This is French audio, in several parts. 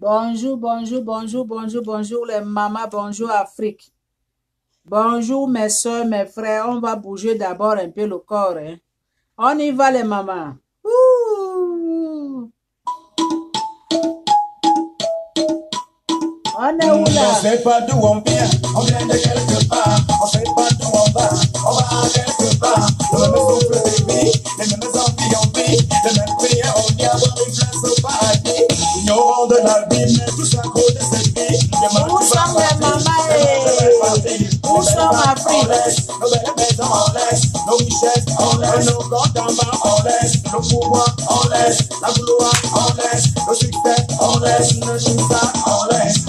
Bonjour, bonjour, bonjour, bonjour, bonjour les mamans, bonjour Afrique. Bonjour mes soeurs, mes frères. On va bouger d'abord un peu le corps. Hein. On y va les mamans. Ouh. On est où là? On sait pas d'où on vient de quelque part. On sait pas d'où on va quelque part. Les mêmes souffles de vie, les mêmes envies on vit, les mêmes prières on y a dans les places au paradis. Ignorant de la vie, mais tout ça cause de cette vie. Où sont les mamans? Où sont Afrique? Nos belles maisons on laisse, nos richesses on laisse, nos comptes en bas on laisse, nos pouvoirs on laisse, la gloire on laisse, nos succès on laisse, nos choses on laisse.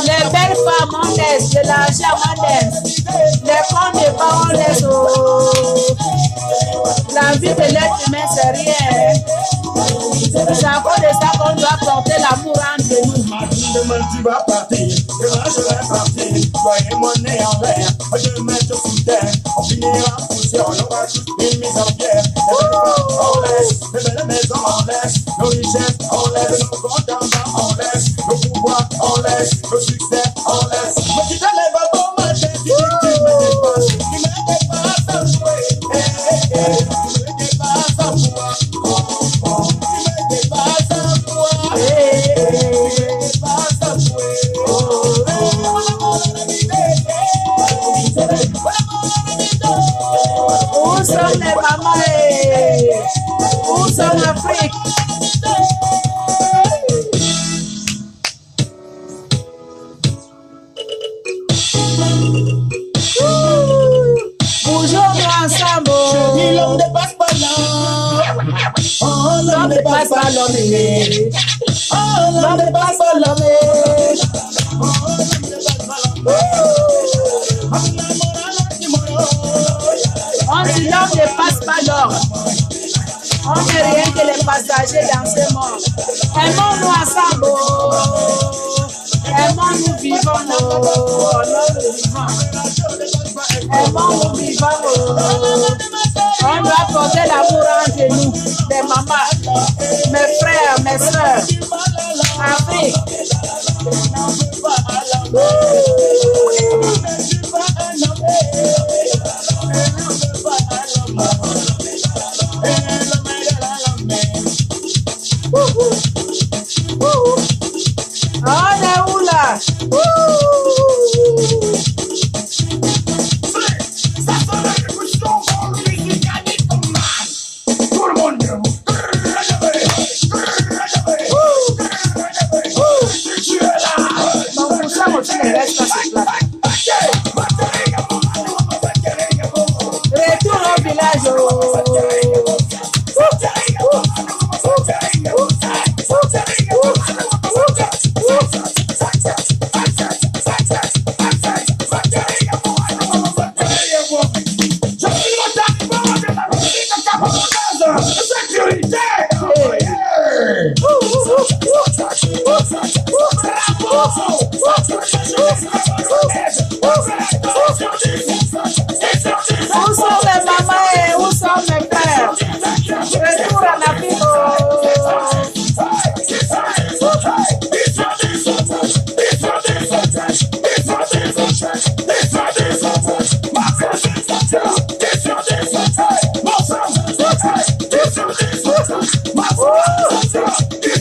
Les belles femmes on laisse, de l'argent on laisse, les fonds de pas on laisse. La vie de l'être humain c'est rien. C'est à cause de ça qu'on doit porter l'amour entre nous. Demain tu vas partir, demain je vais partir. Toi et moi nez en l'air, je vais mettre sous terre. On finira poussière, on aura juste une mise en pierre. On laisse, les belles maisons on laisse, nos richesses on laisse, nos comptes en bas on laisse, nos pouvoirs on laisse, nos succès on laisse. Mais tu te lèves à bon matin, tu dis que tu me dépasses, tu me dépasses sans jouer. Tu me dépasses sans pouvoir, tu me dépasses sans pouvoir. Où sont les mamans? Où sont l'Afrique? Bougeons ensemble. L'homme ne passe pas là. L'homme ne passe pas l'homme. L'homme ne passe pas l'homme. On dit l'homme ne passe pas l'homme. On n'est rien que les passagers dans ce monde. Aimons-nous ensemble. Aimons-nous vivons. Aimons-nous vivons. On doit porter l'amour entre nous, les mamans, mes frères, mes soeurs. Afrique. On est où là? Retour au village. Où sont les mamans et où sont mes frères? Retour en Afrique.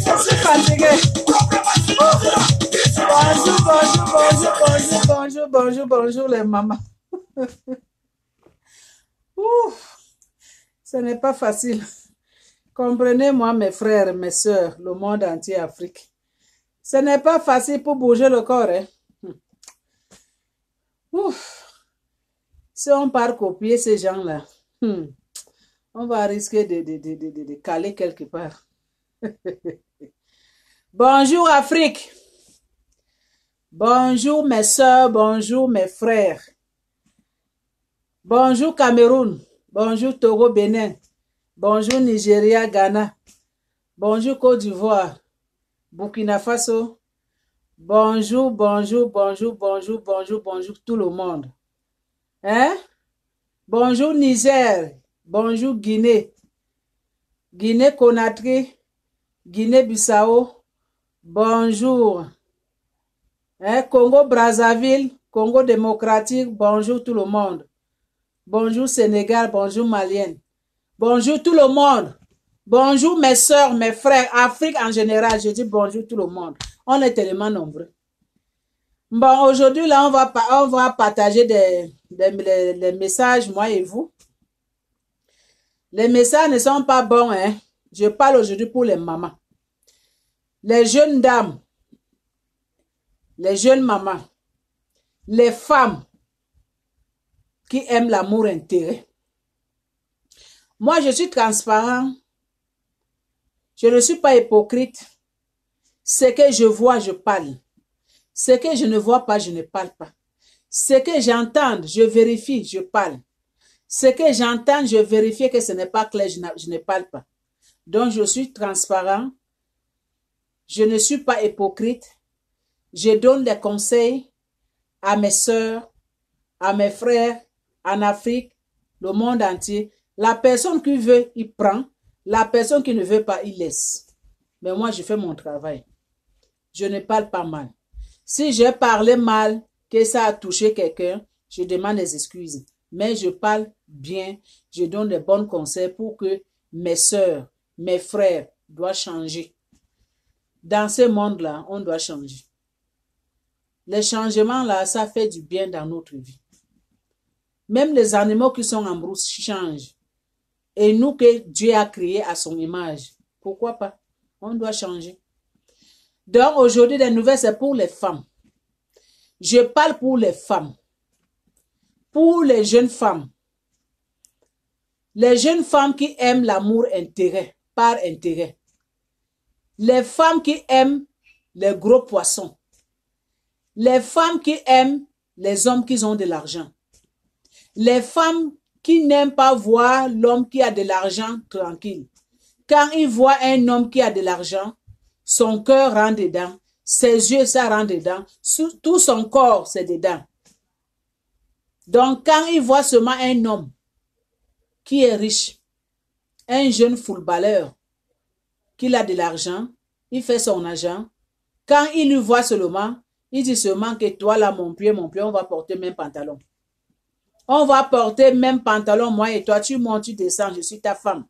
Je suis fatigué. Bonjour les mamans. Ouf, ce n'est pas facile. Comprenez-moi mes frères, mes soeurs, le monde entier, Afrique. Ce n'est pas facile pour bouger le corps. Hein? Ouf. Si on part copier ces gens-là, on va risquer de caler quelque part. Bonjour Afrique. Bonjour mes soeurs, bonjour mes frères. Bonjour Cameroun. Bonjour Togo, Bénin. Bonjour Nigeria, Ghana. Bonjour Côte d'Ivoire. Burkina Faso. Bonjour tout le monde. Hein? Bonjour Niger. Bonjour Guinée. Guinée-Conakry. Guinée-Bissau. Bonjour. Congo-Brazzaville. Congo démocratique. Bonjour tout le monde. Bonjour Sénégal. Bonjour Malienne. Bonjour tout le monde. Bonjour mes soeurs, mes frères. Afrique en général. Je dis bonjour tout le monde. On est tellement nombreux. Bon, aujourd'hui, là, on va partager les messages, moi et vous. Les messages ne sont pas bons, hein. Je parle aujourd'hui pour les mamans. Les jeunes dames, les jeunes mamans, les femmes qui aiment l'amour intérêt. Moi, je suis transparent. Je ne suis pas hypocrite. Ce que je vois, je parle. Ce que je ne vois pas, je ne parle pas. Ce que j'entends, je vérifie, je parle. Ce que j'entends, je vérifie que ce n'est pas clair, je ne parle pas. Donc, je suis transparent. Je ne suis pas hypocrite. Je donne des conseils à mes sœurs, à mes frères, en Afrique, le monde entier. La personne qui veut, il prend. La personne qui ne veut pas, il laisse. Mais moi, je fais mon travail. Je ne parle pas mal. Si j'ai parlé mal, que ça a touché quelqu'un, je demande des excuses. Mais je parle bien, je donne des bons conseils pour que mes sœurs, mes frères doivent changer. Dans ce monde-là, on doit changer. Les changements là, ça fait du bien dans notre vie. Même les animaux qui sont en brousse changent. Et nous que Dieu a créés à son image, pourquoi pas? On doit changer. Donc aujourd'hui, les nouvelles, c'est pour les femmes. Je parle pour les femmes. Pour les jeunes femmes. Les jeunes femmes qui aiment l'amour intérêt, par intérêt. Les femmes qui aiment les gros poissons. Les femmes qui aiment les hommes qui ont de l'argent. Les femmes qui n'aiment pas voir l'homme qui a de l'argent tranquille. Quand ils voient un homme qui a de l'argent, son cœur rentre dedans, ses yeux, ça rentre dedans, tout son corps, c'est dedans. Donc, quand ils voient seulement un homme qui est riche, un jeune footballeur, qui a de l'argent, il fait son argent, quand il lui voit seulement, il dit seulement que toi là, mon pied, on va porter même pantalon. On va porter même pantalon, moi et toi, tu montes, tu descends, je suis ta femme.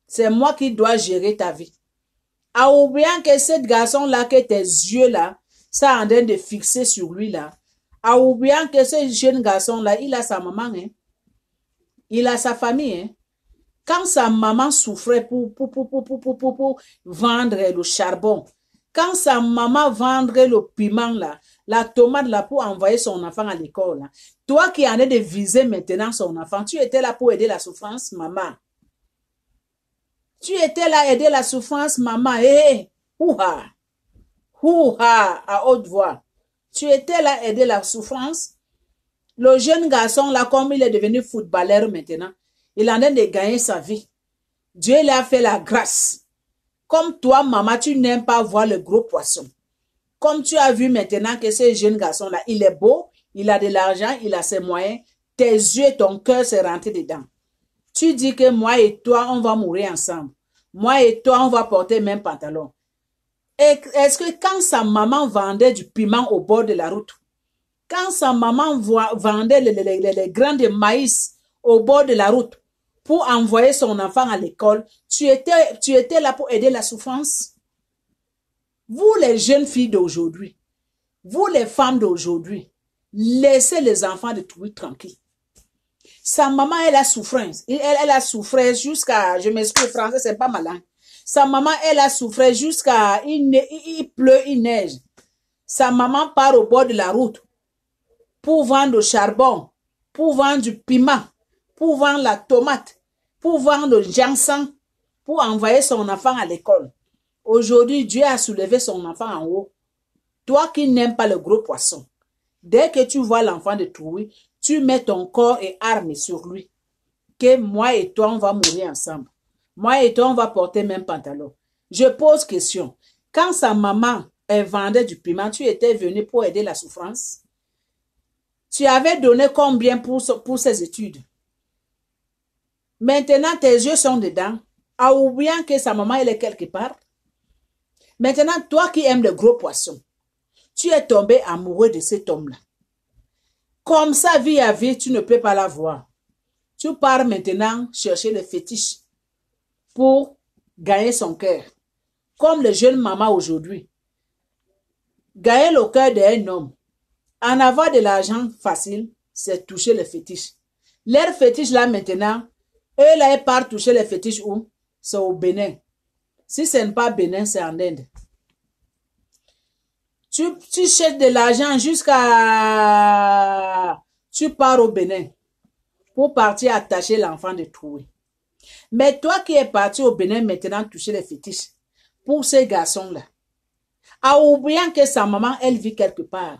C'est moi qui dois gérer ta vie. En oubliant que ce garçon-là, que tes yeux-là, ça en train de fixer sur lui-là. En oubliant que ce jeune garçon-là, il a sa maman, hein. Il a sa famille, hein. Quand sa maman souffrait pour vendre le charbon, quand sa maman vendrait le piment, là, la tomate là, pour envoyer son enfant à l'école, toi qui en es de viser maintenant son enfant, tu étais là pour aider la souffrance, maman. Tu étais là aider la souffrance, maman. Hé, ouha, ouha, à haute voix. Tu étais là aider la souffrance. Le jeune garçon là, comme il est devenu footballeur maintenant, il en est de gagner sa vie. Dieu lui a fait la grâce. Comme toi, maman, tu n'aimes pas voir le gros poisson. Comme tu as vu maintenant que ce jeune garçon là, il est beau, il a de l'argent, il a ses moyens, tes yeux et ton cœur s'est rentré dedans. Tu dis que moi et toi, on va mourir ensemble. Moi et toi, on va porter le même pantalon. Est-ce que quand sa maman vendait du piment au bord de la route, quand sa maman vendait les grains de maïs au bord de la route pour envoyer son enfant à l'école, tu étais là pour aider la souffrance? Vous, les jeunes filles d'aujourd'hui, vous, les femmes d'aujourd'hui, laissez les enfants de tout tranquilles. Sa maman, elle a souffrance. Elle a souffert jusqu'à, je m'excuse, français, c'est pas malin. Sa maman, elle a souffert jusqu'à, il pleut, il neige. Sa maman part au bord de la route pour vendre le charbon, pour vendre du piment, pour vendre la tomate, pour vendre le ginseng, pour envoyer son enfant à l'école. Aujourd'hui, Dieu a soulevé son enfant en haut. Toi qui n'aimes pas le gros poisson, dès que tu vois l'enfant de Trouille, tu mets ton corps et armes sur lui. Que moi et toi, on va mourir ensemble. Moi et toi, on va porter même pantalon. Je pose question. Quand sa maman vendait du piment, tu étais venu pour aider la souffrance? Tu avais donné combien pour ses études? Maintenant, tes yeux sont dedans. En oubliant que sa maman, elle est quelque part. Maintenant, toi qui aimes le gros poisson, tu es tombé amoureux de cet homme-là. Comme ça, vie à vie, tu ne peux pas la voir. Tu pars maintenant chercher le fétiche pour gagner son cœur. Comme le jeune maman aujourd'hui. Gagner le cœur d'un homme. En avoir de l'argent facile, c'est toucher le fétiche. Leur fétiche là maintenant, eux là, ils partent toucher le fétiche où? C'est au Bénin. Si ce n'est pas Bénin, c'est en Inde. Tu cherches de l'argent jusqu'à... Tu pars au Bénin pour partir attacher l'enfant de trouver. Mais toi qui es parti au Bénin maintenant toucher les fétiches pour ces garçons-là, en oubliant que sa maman, elle vit quelque part,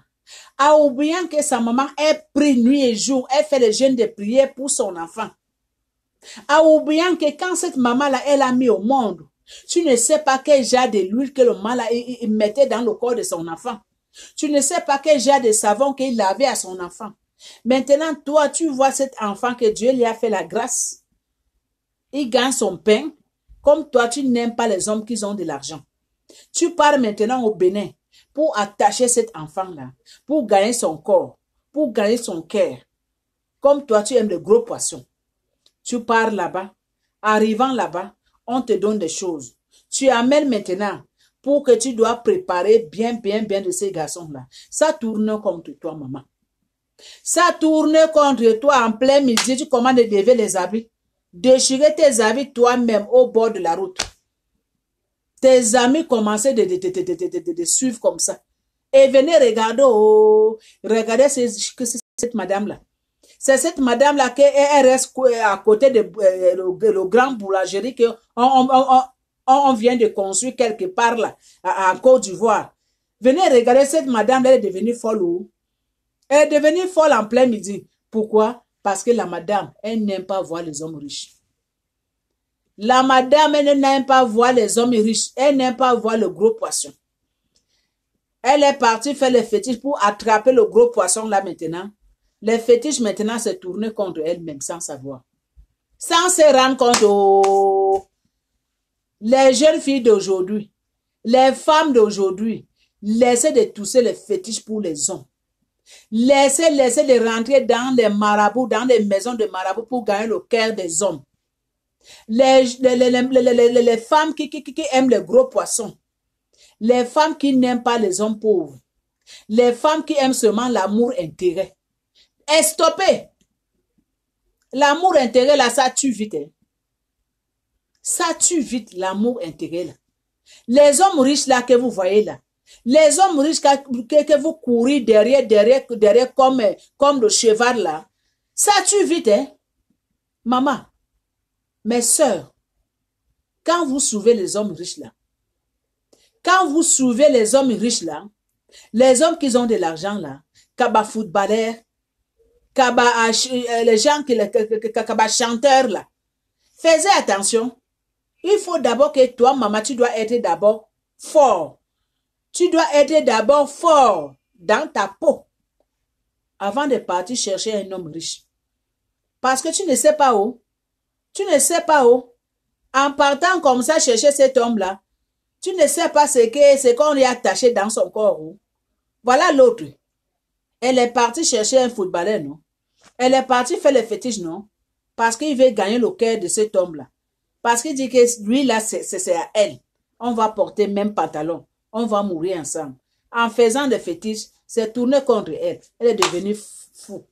en oubliant que sa maman, elle prie nuit et jour, elle fait le jeûne de prière pour son enfant, en oubliant que quand cette maman-là, elle a mis au monde, tu ne sais pas quel genre de l'huile que le mal il mettait dans le corps de son enfant. Tu ne sais pas quel genre de savon qu'il lavait à son enfant. Maintenant, toi, tu vois cet enfant que Dieu lui a fait la grâce. Il gagne son pain. Comme toi, tu n'aimes pas les hommes qui ont de l'argent. Tu pars maintenant au Bénin pour attacher cet enfant-là, pour gagner son corps, pour gagner son cœur. Comme toi, tu aimes le gros poisson. Tu pars là-bas. Arrivant là-bas, on te donne des choses. Tu amènes maintenant pour que tu dois préparer bien de ces garçons-là. Ça tourne contre toi, maman. Ça tourne contre toi en plein midi. Tu commandes de délever les habits. Déchirer tes habits toi-même au bord de la route. Tes amis commençaient de suivre comme ça. Et venez regarder, regardez cette madame-là. C'est cette madame-là qui reste à côté de le grand boulangerie qu'on vient de construire quelque part là, en Côte d'Ivoire. Venez regarder cette madame, elle est devenue folle. Elle est devenue folle en plein midi. Pourquoi? Parce que la madame, elle n'aime pas voir les hommes riches. La madame, elle n'aime pas voir les hommes riches. Elle n'aime pas voir le gros poisson. Elle est partie faire les fétiches pour attraper le gros poisson là maintenant. Les fétiches maintenant se tournent contre elle-même sans savoir. Sans se rendre compte. Les jeunes filles d'aujourd'hui, les femmes d'aujourd'hui, laissez de tousser les fétiches pour les hommes. Laissez de rentrer dans les marabouts, dans les maisons de marabouts pour gagner le cœur des hommes. Les femmes qui aiment les gros poissons. Les femmes qui n'aiment pas les hommes pauvres. Les femmes qui aiment seulement l'amour-intérêt. Et stoppez. L'amour-intérêt là, ça tue vite. Hein. Ça tue vite l'amour-intérêt là. Les hommes riches là que vous voyez là. Les hommes riches que vous courez derrière comme le cheval là. Ça tue vite. Hein. Maman, mes soeurs, quand vous suivez les hommes riches là, quand vous suivez les hommes riches là, les hommes qui ont de l'argent là, kaba footballeurs, kaba les gens kaba chanteurs là, faites attention. Il faut d'abord que toi, maman, tu dois être d'abord fort. Tu dois être d'abord fort dans ta peau avant de partir chercher un homme riche. Parce que tu ne sais pas où. Tu ne sais pas où. En partant comme ça chercher cet homme-là, tu ne sais pas ce qu'on lui a attaché dans son corps. Voilà l'autre. Elle est partie chercher un footballeur, non? Elle est partie faire le fétiche, non? Parce qu'il veut gagner le cœur de cet homme-là. Parce qu'il dit que lui, là, c'est à elle. On va porter même pantalon. On va mourir ensemble. En faisant le fétiche, c'est tourné contre elle. Elle est devenue fou.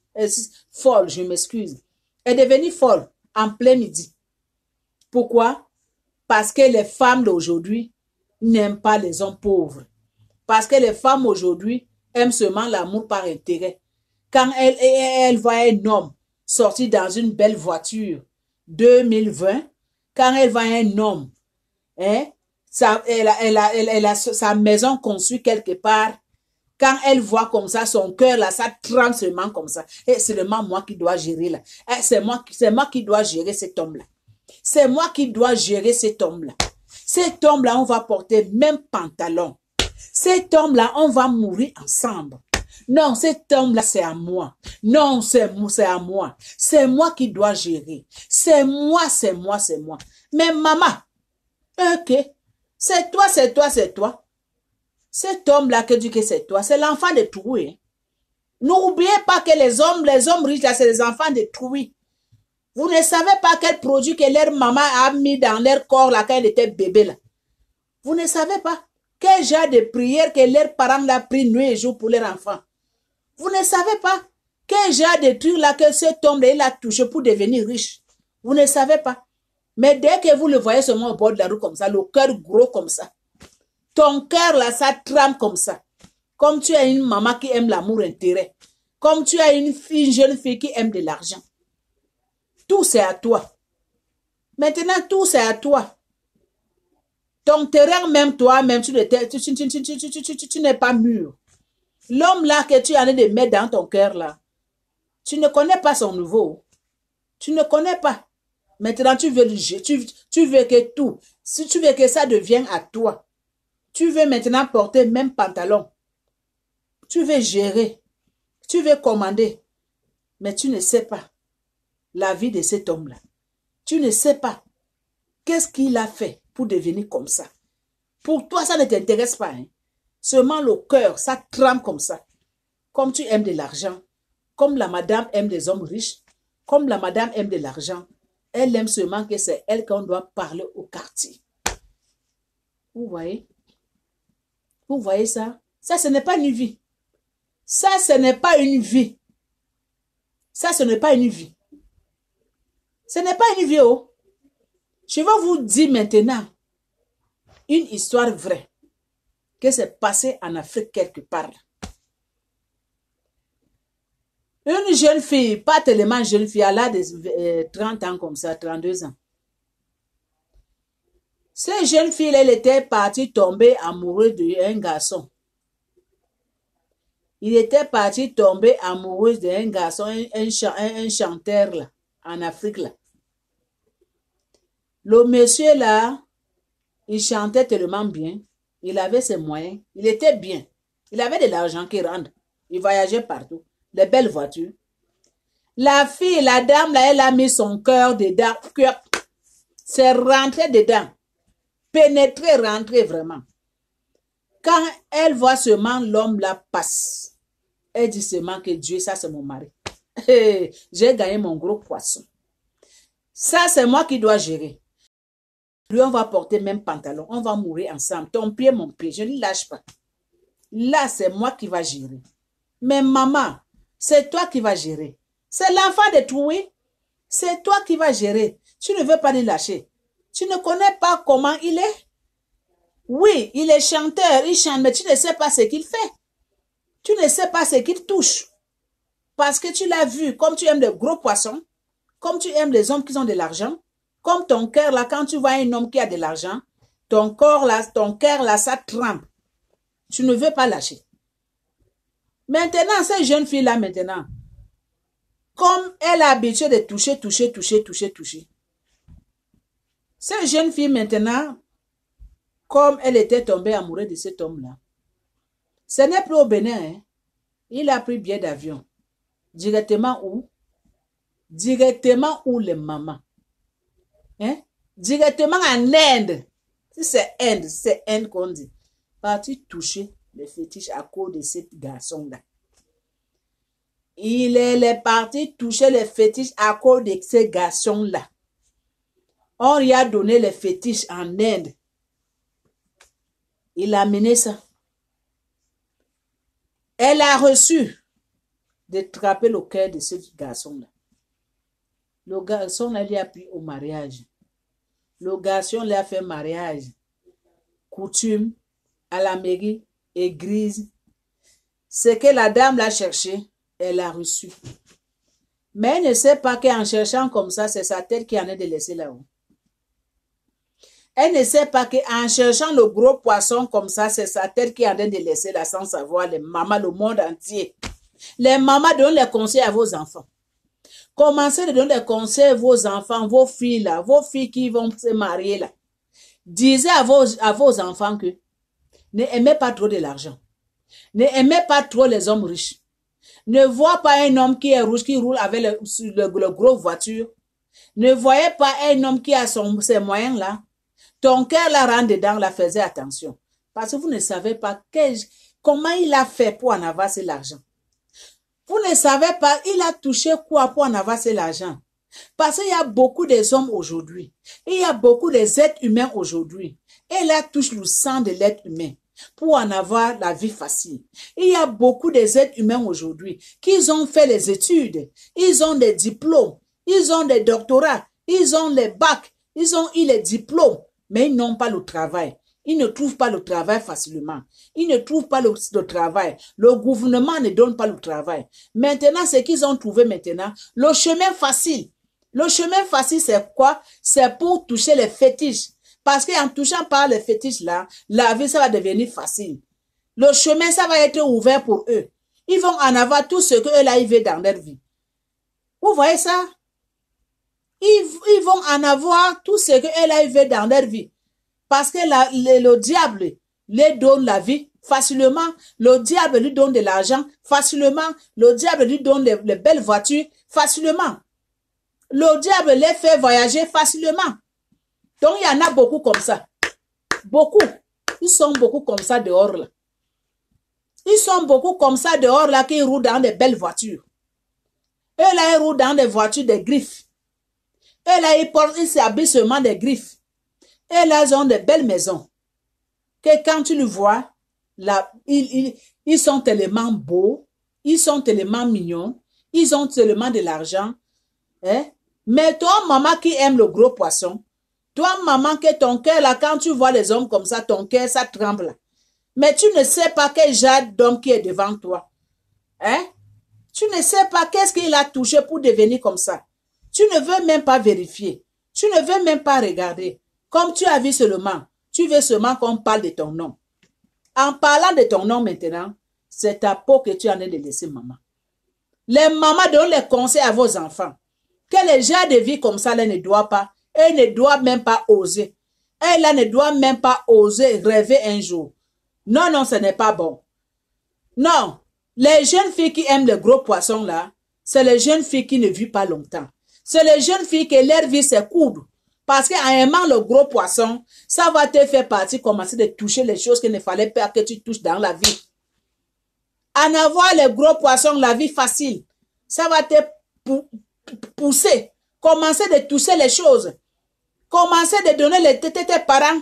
Folle, je m'excuse. Elle est devenue folle en plein midi. Pourquoi? Parce que les femmes d'aujourd'hui n'aiment pas les hommes pauvres. Parce que les femmes aujourd'hui aiment seulement l'amour par intérêt. Quand elle voit un homme sortir dans une belle voiture 2020, quand elle voit un homme, hein, elle a sa maison construite quelque part, quand elle voit comme ça, son cœur là, ça tremble seulement comme ça. Et c'est seulement moi qui dois gérer là. C'est moi qui dois gérer cet homme là. C'est moi qui dois gérer cet homme-là. Cet homme-là, on va porter même pantalon. Cet homme-là, on va mourir ensemble. Non, cet homme-là, c'est à moi. Non, c'est à moi. C'est moi qui dois gérer. C'est moi, c'est moi, c'est moi. Mais maman, ok, c'est toi, c'est toi, c'est toi. Cet homme-là que dit que c'est toi, c'est l'enfant de Troué. N'oubliez pas que les hommes riches, là, c'est les enfants de Troué. Vous ne savez pas quel produit que leur maman a mis dans leur corps là quand elle était bébé là. Vous ne savez pas quel genre de prière que leurs parents l'ont pris nuit et jour pour leur enfant. Vous ne savez pas quel genre de truc là que cet homme là il a touché pour devenir riche. Vous ne savez pas. Mais dès que vous le voyez seulement au bord de la rue comme ça, le cœur gros comme ça, ton cœur là, ça tremble comme ça. Comme tu as une maman qui aime l'amour intérêt. Comme tu as une jeune fille qui aime de l'argent. Tout c'est à toi. Maintenant, tout c'est à toi. Ton terrain, même toi-même, tu n'es pas mûr. L'homme là que tu as de mettre dans ton cœur là, tu ne connais pas son niveau. Tu ne connais pas. Maintenant, tu veux que tout, si tu veux que ça devienne à toi, tu veux maintenant porter le même pantalon. Tu veux gérer. Tu veux commander. Mais tu ne sais pas la vie de cet homme-là. Tu ne sais pas qu'est-ce qu'il a fait pour devenir comme ça. Pour toi, ça ne t'intéresse pas. Hein? Seulement le cœur, ça tremble comme ça. Comme tu aimes de l'argent. Comme la madame aime des hommes riches. Comme la madame aime de l'argent. Elle aime seulement que c'est elle qu'on doit parler au quartier. Vous voyez? Vous voyez ça? Ça, ce n'est pas une vie. Ça, ce n'est pas une vie. Ça, ce n'est pas une vie. Ce n'est pas une vie, oh. Je vais vous dire maintenant une histoire vraie que c'est passé en Afrique quelque part. Une jeune fille, pas tellement jeune fille, elle a des 30 ans comme ça, 32 ans. Cette jeune fille, elle était partie tomber amoureuse d'un garçon. Il était parti tomber amoureux d'un garçon, un chanteur là, en Afrique là. Le monsieur là, il chantait tellement bien, il avait ses moyens, il était bien. Il avait de l'argent qui rentre, il voyageait partout, des belles voitures. La fille, la dame là, elle a mis son cœur dedans, c'est rentré dedans, pénétré, rentré vraiment. Quand elle voit seulement l'homme là passe, elle dit seulement que Dieu, ça c'est mon mari. J'ai gagné mon gros poisson. Ça c'est moi qui dois gérer. Lui on va porter même pantalon, on va mourir ensemble. Ton pied, mon pied, je ne lâche pas. Là c'est moi qui va gérer. Mais maman, c'est toi qui vas gérer. C'est l'enfant de Troué. C'est toi qui vas gérer. Tu ne veux pas le lâcher. Tu ne connais pas comment il est. Oui, il est chanteur, il chante, mais tu ne sais pas ce qu'il fait. Tu ne sais pas ce qu'il touche. Parce que tu l'as vu, comme tu aimes les gros poissons, comme tu aimes les hommes qui ont de l'argent, comme ton cœur là, quand tu vois un homme qui a de l'argent, ton corps là, ton cœur là, ça tremble. Tu ne veux pas lâcher. Maintenant, cette jeune fille là, maintenant, comme elle a l'habitude de toucher. Cette jeune fille maintenant, comme elle était tombée amoureuse de cet homme-là, ce n'est plus au Bénin. Hein. Il a pris billet d'avion. Directement où? Directement où les mamans? Hein? Directement en Inde. Si c'est Inde qu'on dit. Parti toucher le fétiche à cause de ce garçon-là. Il est parti toucher le fétiche à cause de ce garçon-là. On lui a donné le fétiche en Inde. Il a amené ça. Elle a reçu de trapper le cœur de ce garçon-là. Le garçon là, lui a pris au mariage. Le garçon lui a fait mariage. Coutume, à la mairie, église. Ce que la dame l'a cherché, elle a reçu. Mais elle ne sait pas qu'en cherchant comme ça, c'est sa tête qui en est de laisser là-haut. Elle ne sait pas qu'en cherchant le gros poisson comme ça, c'est sa tête qui est en train de laisser là sans savoir les mamans, le monde entier. Les mamans donnent les conseils à vos enfants. Commencez de donner des conseils à vos enfants, vos filles là, vos filles qui vont se marier là. Disez à vos enfants que ne aimez pas trop de l'argent. N'aimez pas trop les hommes riches. Ne vois pas un homme qui est rouge, qui roule avec le gros voiture. Ne voyez pas un homme qui a ses moyens là. Ton cœur la rend dedans, la faisait attention. Parce que vous ne savez pas comment il a fait pour en avoir cet argent. Vous ne savez pas, il a touché quoi pour en avoir cet argent. Parce qu'il y a beaucoup des hommes aujourd'hui. Il y a beaucoup des êtres humains aujourd'hui. Et là touche le sang de l'être humain pour en avoir la vie facile. Il y a beaucoup des êtres humains aujourd'hui qui ont fait les études. Ils ont des diplômes. Ils ont des doctorats. Ils ont les bacs. Ils ont eu les diplômes. Mais ils n'ont pas le travail. Ils ne trouvent pas le travail facilement. Ils ne trouvent pas le travail. Le gouvernement ne donne pas le travail. Maintenant, ce qu'ils ont trouvé maintenant, le chemin facile. Le chemin facile, c'est quoi? C'est pour toucher les fétiches. Parce qu'en touchant par les fétiches là, la vie, ça va devenir facile. Le chemin, ça va être ouvert pour eux. Ils vont en avoir tout ce qu'eux là, ils veulent dans leur vie. Vous voyez ça? Ils vont en avoir tout ce qu'eux là, ils veulent dans leur vie. Parce que le diable lui donne la vie facilement. Le diable lui donne de l'argent facilement. Le diable lui donne les belles voitures facilement. Le diable les fait voyager facilement. Donc, il y en a beaucoup comme ça. Beaucoup. Ils sont beaucoup comme ça dehors là. Ils sont beaucoup comme ça dehors là qui roulent dans des belles voitures. Eux là, ils roulent dans des voitures des griffes. Eux là, ils s'habillent seulement des griffes. Et là, ils ont de belles maisons. Que quand tu le vois, là, ils sont tellement beaux, ils sont tellement mignons, ils ont tellement de l'argent. Hein? Mais toi, maman qui aime le gros poisson, toi, maman, que ton cœur, là, quand tu vois les hommes comme ça, ton cœur, ça tremble. Mais tu ne sais pas quel genre d'homme qui est devant toi. Hein? Tu ne sais pas qu'est-ce qu'il a touché pour devenir comme ça. Tu ne veux même pas vérifier. Tu ne veux même pas regarder. Comme tu as vu seulement, tu veux seulement qu'on parle de ton nom. En parlant de ton nom maintenant, c'est ta peau que tu en es de laisser maman. Les mamans donnent les conseils à vos enfants. Que les gens de vie comme ça, là, ne doivent pas, elles ne doivent même pas oser. Elles là, ne doivent même pas oser rêver un jour. Non, non, ce n'est pas bon. Non, les jeunes filles qui aiment les gros poissons là, c'est les jeunes filles qui ne vivent pas longtemps. C'est les jeunes filles que leur vie c'est courte. Parce qu'en aimant le gros poisson, ça va te faire partie, commencer de toucher les choses qu'il ne fallait pas que tu touches dans la vie. En avoir les gros poissons, la vie facile, ça va te pousser. Commencer de toucher les choses. Commencer de donner les tétés tes parents.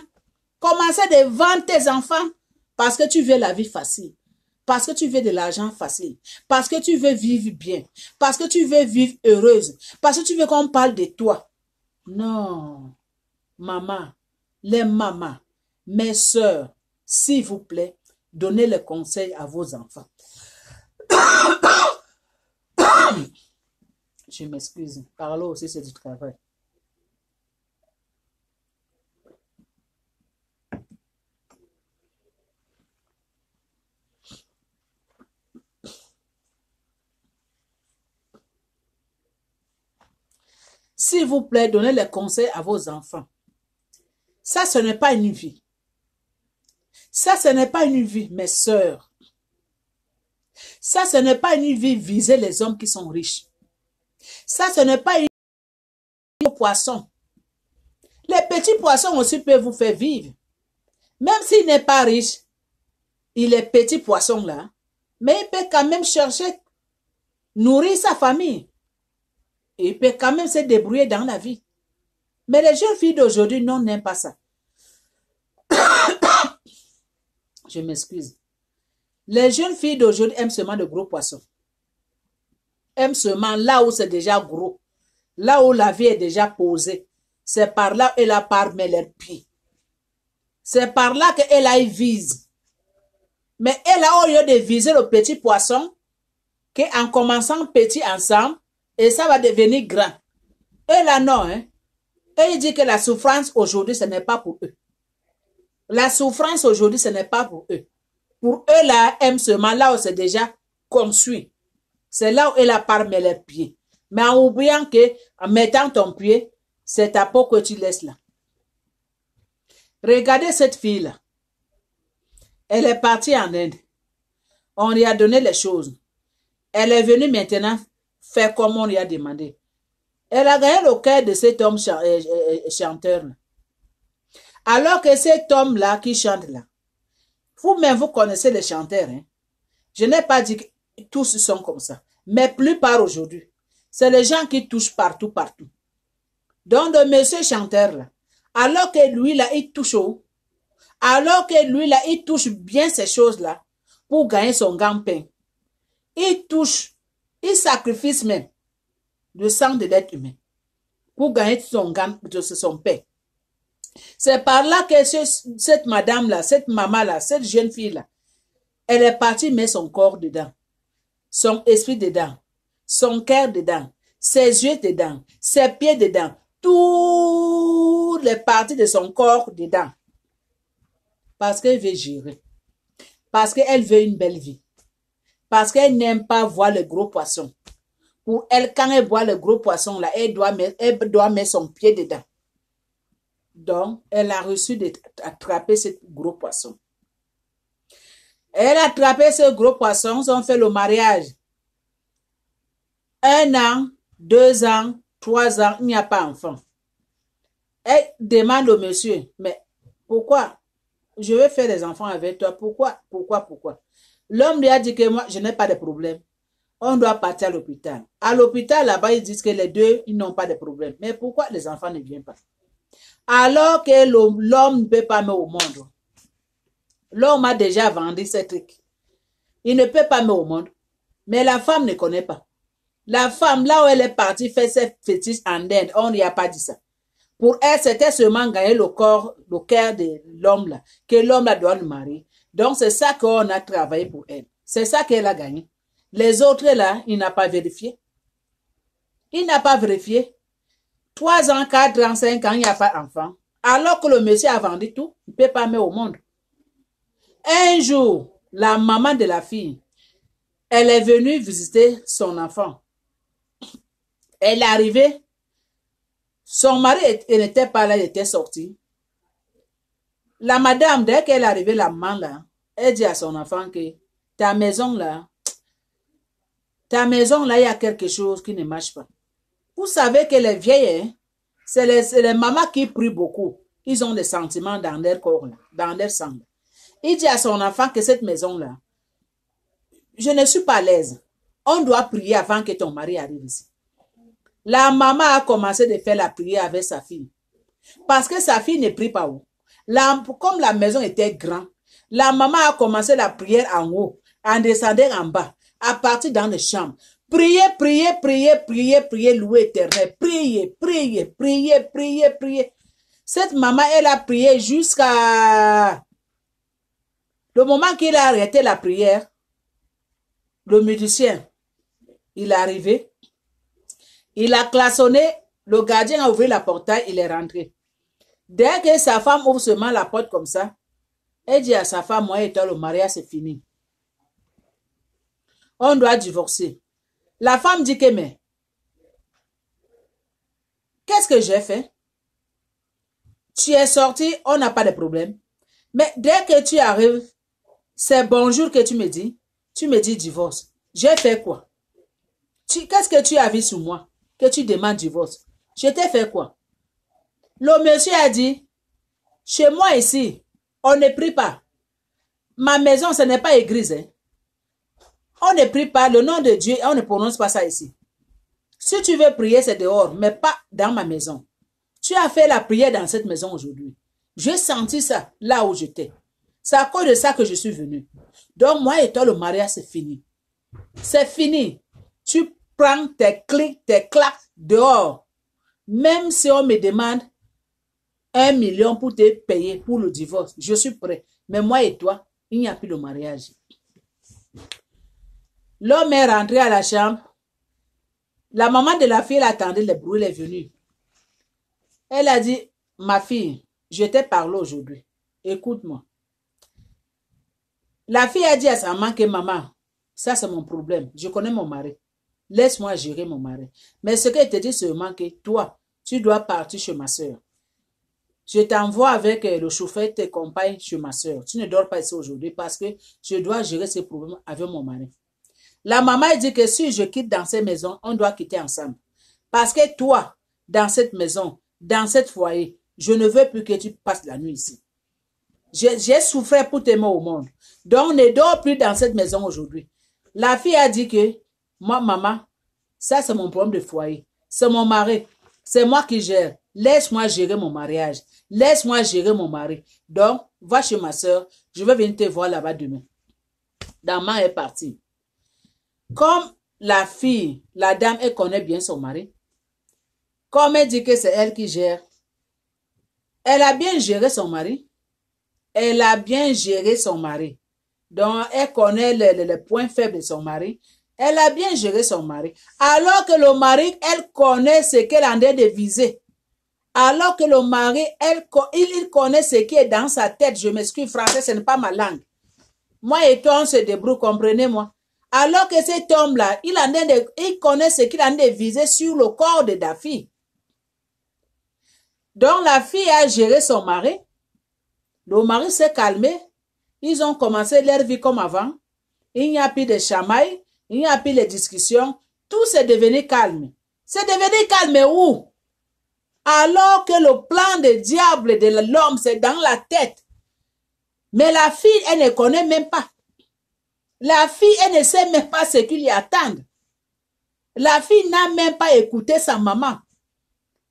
Commencer de vendre tes enfants. Parce que tu veux la vie facile. Parce que tu veux de l'argent facile. Parce que tu veux vivre bien. Parce que tu veux vivre heureuse. Parce que tu veux qu'on parle de toi. Non, maman, les mamans, mes soeurs, s'il vous plaît, donnez le conseil à vos enfants. Je m'excuse, par là aussi c'est du travail. S'il vous plaît, donnez les conseils à vos enfants. Ça, ce n'est pas une vie. Ça, ce n'est pas une vie, mes sœurs. Ça, ce n'est pas une vie viser les hommes qui sont riches. Ça, ce n'est pas une vie aux poissons. Les petits poissons aussi peuvent vous faire vivre. Même s'il n'est pas riche, il est petit poisson là, mais il peut quand même chercher, nourrir sa famille. Et il peut quand même se débrouiller dans la vie. Mais les jeunes filles d'aujourd'hui n'aiment pas ça. Je m'excuse. Les jeunes filles d'aujourd'hui aiment seulement de gros poissons. Aiment seulement là où c'est déjà gros. Là où la vie est déjà posée. C'est par là qu'elle a part met leurs pieds. C'est par là qu'elle a vise. Mais elle a au lieu de viser le petit poisson, qu'en commençant petit ensemble, et ça va devenir grand. Elle a non, hein. Et il dit que la souffrance aujourd'hui, ce n'est pas pour eux. La souffrance aujourd'hui, ce n'est pas pour eux. Pour eux, là, aiment seulement là où c'est déjà construit. C'est là où elle a part met les pieds. Mais en oubliant que, en mettant ton pied, c'est ta peau que tu laisses là. Regardez cette fille-là. Elle est partie en Inde. On lui a donné les choses. Elle est venue maintenant faire comme on lui a demandé. Elle a gagné le cœur de cet homme chanteur-là. Alors que cet homme-là qui chante là, vous-même vous connaissez les chanteurs. Hein? Je n'ai pas dit que tous sont comme ça. Mais plupart aujourd'hui, c'est les gens qui touchent partout, partout. Donc, le monsieur chanteur là, alors que lui là, il touche haut, alors que lui là, il touche bien ces choses-là pour gagner son gagne-pain. Il touche, il sacrifie même le sang de l'être humain pour gagner son pain. C'est par là que cette madame-là, cette maman-là, cette jeune fille-là, elle est partie mettre son corps dedans, son esprit dedans, son cœur dedans, ses yeux dedans, ses pieds dedans, toutes les parties de son corps dedans. Parce qu'elle veut gérer. Parce qu'elle veut une belle vie. Parce qu'elle n'aime pas voir le gros poisson. Pour elle, quand elle voit le gros poisson, là, elle doit mettre son pied dedans. Donc, elle a reçu d'attraper ce gros poisson. Elle a attrapé ce gros poisson, ils ont fait le mariage. 1 an, 2 ans, 3 ans, il n'y a pas d'enfant. Elle demande au monsieur, mais pourquoi? Je veux faire des enfants avec toi. Pourquoi? L'homme lui a dit que moi, je n'ai pas de problème. On doit partir à l'hôpital. À l'hôpital, là-bas, ils disent que les deux, ils n'ont pas de problème. Mais pourquoi les enfants ne viennent pas? Alors que l'homme ne peut pas mettre au monde. L'homme a déjà vendu ces trucs. Il ne peut pas mettre au monde. Mais la femme ne connaît pas. La femme, là où elle est partie faire ses fétiches en Inde, on n'y a pas dit ça. Pour elle, c'était seulement gagner le cœur de l'homme là, que l'homme là doit le marier. Donc, c'est ça qu'on a travaillé pour elle. C'est ça qu'elle a gagné. Les autres là, il n'a pas vérifié. Il n'a pas vérifié. 3 ans, 4 ans, 5 ans, il n'y a pas d'enfant. Alors que le monsieur a vendu tout, il ne peut pas mettre au monde. Un jour, la maman de la fille, elle est venue visiter son enfant. Elle est arrivée. Son mari n'était pas là, il était sorti. La madame, dès qu'elle est arrivée, la maman là, elle dit à son enfant que ta maison là, il y a quelque chose qui ne marche pas. Vous savez que les vieilles, hein, c'est les mamans qui prient beaucoup. Ils ont des sentiments dans leur corps, là, dans leur sang. Il dit à son enfant que cette maison-là, je ne suis pas à l'aise. On doit prier avant que ton mari arrive ici. La maman a commencé de faire la prière avec sa fille. Parce que sa fille ne prie pas haut. Comme la maison était grande, la maman a commencé la prière en haut, en descendant en bas, à partir dans les chambres. Priez, louer Éternel. Priez. Cette maman, elle a prié jusqu'à le moment qu'il a arrêté la prière. Le musicien, il est arrivé. Il a klaxonné. Le gardien a ouvert la portail, il est rentré. Dès que sa femme ouvre seulement la porte comme ça, elle dit à sa femme, moi et toi, le mariage, c'est fini. On doit divorcer. La femme dit que, mais, qu'est-ce que j'ai fait? Tu es sorti, on n'a pas de problème. Mais dès que tu arrives, c'est bonjour que tu me dis divorce. J'ai fait quoi? Qu'est-ce que tu as vu sur moi? Que tu demandes divorce. Je t'ai fait quoi? Le monsieur a dit, chez moi ici, on ne prie pas. Ma maison, ce n'est pas église. Hein. On ne prie pas le nom de Dieu, on ne prononce pas ça ici. Si tu veux prier, c'est dehors, mais pas dans ma maison. Tu as fait la prière dans cette maison aujourd'hui. J'ai senti ça là où j'étais. C'est à cause de ça que je suis venu. Donc, moi et toi, le mariage, c'est fini. C'est fini. Tu prends tes clics, tes claques dehors. Même si on me demande 1 million pour te payer pour le divorce, je suis prêt. Mais moi et toi, il n'y a plus de mariage. L'homme est rentré à la chambre. La maman de la fille attendait le bruit, elle est venue. Elle a dit, ma fille, je t'ai parlé aujourd'hui. Écoute-moi. La fille a dit à sa maman que maman, ça c'est mon problème. Je connais mon mari. Laisse-moi gérer mon mari. Mais ce qu'elle te dit seulement que toi, tu dois partir chez ma soeur. Je t'envoie avec le chauffeur, tes compagnes chez ma soeur. Tu ne dors pas ici aujourd'hui parce que je dois gérer ces problèmes avec mon mari. La maman dit que si je quitte dans cette maison, on doit quitter ensemble. Parce que toi, dans cette maison, dans cette foyer, je ne veux plus que tu passes la nuit ici. J'ai souffert pour t'aimer au monde. Donc, ne dors plus dans cette maison aujourd'hui. La fille a dit que, moi, maman, ça c'est mon problème de foyer. C'est mon mari. C'est moi qui gère. Laisse-moi gérer mon mariage. Laisse-moi gérer mon mari. Donc, va chez ma soeur. Je vais venir te voir là-bas demain. Dama est partie. Comme la fille, la dame, elle connaît bien son mari. Comme elle dit que c'est elle qui gère. Elle a bien géré son mari. Elle a bien géré son mari. Donc, elle connaît les points faibles de son mari. Elle a bien géré son mari. Alors que le mari, elle connaît ce qu'elle a en train de viser. Alors que le mari, il connaît ce qui est dans sa tête. Je m'excuse, français, ce n'est pas ma langue. Moi et toi, on se débrouille, comprenez-moi. Alors que cet homme-là, il connaît ce qu'il a en train de viser sur le corps de la fille. Donc, la fille a géré son mari. Le mari s'est calmé. Ils ont commencé leur vie comme avant. Il n'y a plus de chamailles. Il n'y a plus de discussions. Tout s'est devenu calme. C'est devenu calme où? Alors que le plan du diable de l'homme, c'est dans la tête. Mais la fille, elle ne connaît même pas. La fille, elle ne sait même pas ce qu'il y attend. La fille n'a même pas écouté sa maman.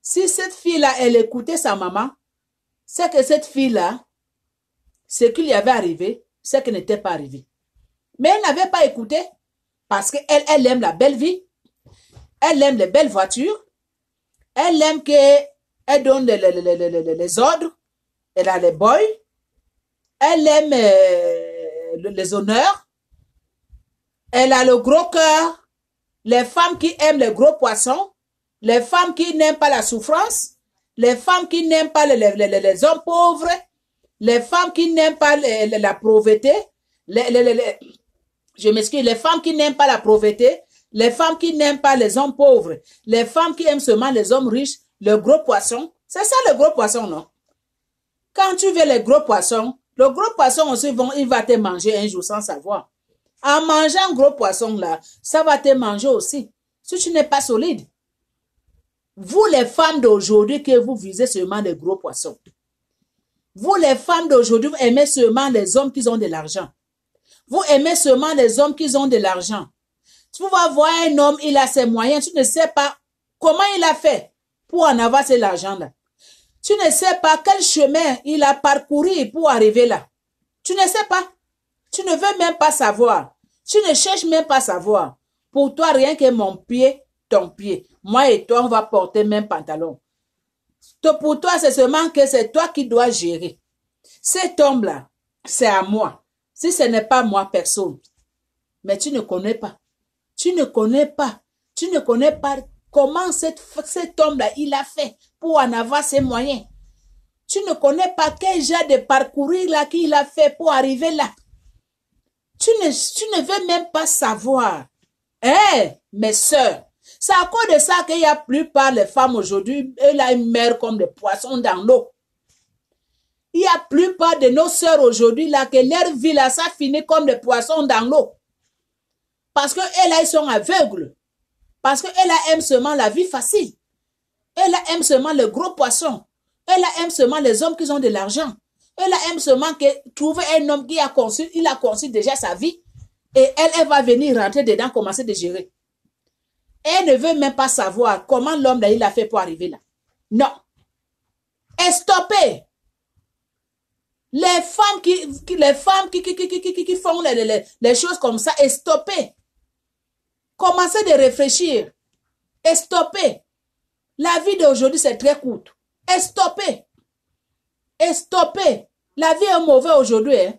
Si cette fille-là, elle écoutait sa maman, c'est que cette fille-là, ce qu'il y avait arrivé, c'est qu'elle n'était pas arrivé. Mais elle n'avait pas écouté parce qu'elle aime la belle vie. Elle aime les belles voitures. Elle aime qu'elle donne les ordres. Elle a les boys. Elle aime les honneurs. Elle a le gros cœur. Les femmes qui aiment les gros poissons. Les femmes qui n'aiment pas la souffrance. Les femmes qui n'aiment pas les hommes pauvres. Les femmes qui n'aiment pas la pauvreté. Je m'excuse. Les femmes qui n'aiment pas la pauvreté. Les femmes qui n'aiment pas les hommes pauvres. Les femmes qui aiment seulement les hommes riches. Le gros poisson. C'est ça le gros poisson, non? Quand tu veux les gros poissons, le gros poisson aussi, il va te manger un jour sans savoir. En mangeant gros poisson là, ça va te manger aussi. Si tu n'es pas solide. Vous les femmes d'aujourd'hui que vous visez seulement les gros poissons. Vous les femmes d'aujourd'hui, vous aimez seulement les hommes qui ont de l'argent. Vous aimez seulement les hommes qui ont de l'argent. Tu vas voir un homme, il a ses moyens, tu ne sais pas comment il a fait pour en avoir cet argent-là. Tu ne sais pas quel chemin il a parcouru pour arriver là. Tu ne sais pas. Tu ne veux même pas savoir. Tu ne cherches même pas à savoir. Pour toi, rien que mon pied, ton pied. Moi et toi, on va porter le même pantalon. Pour toi, c'est seulement que c'est toi qui dois gérer. Cet homme-là, c'est à moi. Si ce n'est pas moi, personne. Mais tu ne connais pas. Tu ne connais pas. Tu ne connais pas comment cet homme-là, il a fait pour en avoir ses moyens. Tu ne connais pas quel genre de parcours là qu'il a fait pour arriver là. Tu ne veux même pas savoir. Mes sœurs, c'est à cause de ça qu'il y a plus par les femmes aujourd'hui, elles ont une mère comme des poissons dans l'eau. Il y a plupart de nos sœurs aujourd'hui là que leur vie là, ça finit comme des poissons dans l'eau. Parce qu'elles sont aveugles. Parce qu'elles aiment seulement la vie facile. Elles aiment seulement les gros poissons. Elles aiment seulement les hommes qui ont de l'argent. Elle aime seulement trouver un homme qui a conçu, il a conçu déjà sa vie. Et elle va venir rentrer dedans, commencer de gérer. Elle ne veut même pas savoir comment l'homme là, il a fait pour arriver là. Non. Et stoppez. Les femmes qui font les choses comme ça, et stoppez. Commencez de réfléchir. Et stoppez. La vie d'aujourd'hui, c'est très courte. Et stoppez. Et stoppez. La vie est mauvaise aujourd'hui. Hein?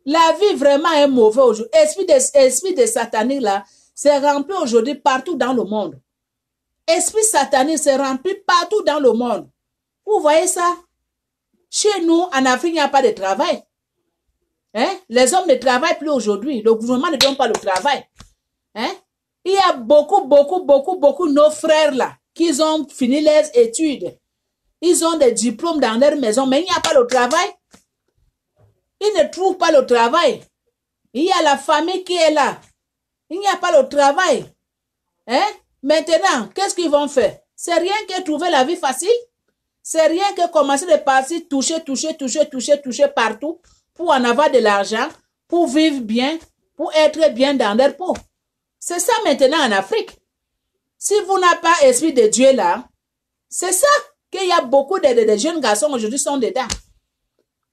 La vie vraiment est mauvaise aujourd'hui. Esprit de satanique là, c'est rempli aujourd'hui partout dans le monde. Esprit satanique, c'est rempli partout dans le monde. Vous voyez ça? Chez nous, en Afrique, il n'y a pas de travail. Hein? Les hommes ne travaillent plus aujourd'hui. Le gouvernement ne donne pas le travail. Hein? Il y a beaucoup de nos frères là, qui ont fini les études. Ils ont des diplômes dans leur maison, mais il n'y a pas le travail. Ils ne trouvent pas le travail. Il y a la famille qui est là. Il n'y a pas le travail. Hein? Maintenant, qu'est-ce qu'ils vont faire? C'est rien que trouver la vie facile. C'est rien que commencer de partir toucher partout pour en avoir de l'argent, pour vivre bien, pour être bien dans leur peau. C'est ça maintenant en Afrique. Si vous n'avez pas l'esprit de Dieu là, c'est ça qu'il y a beaucoup de jeunes garçons aujourd'hui sont dedans.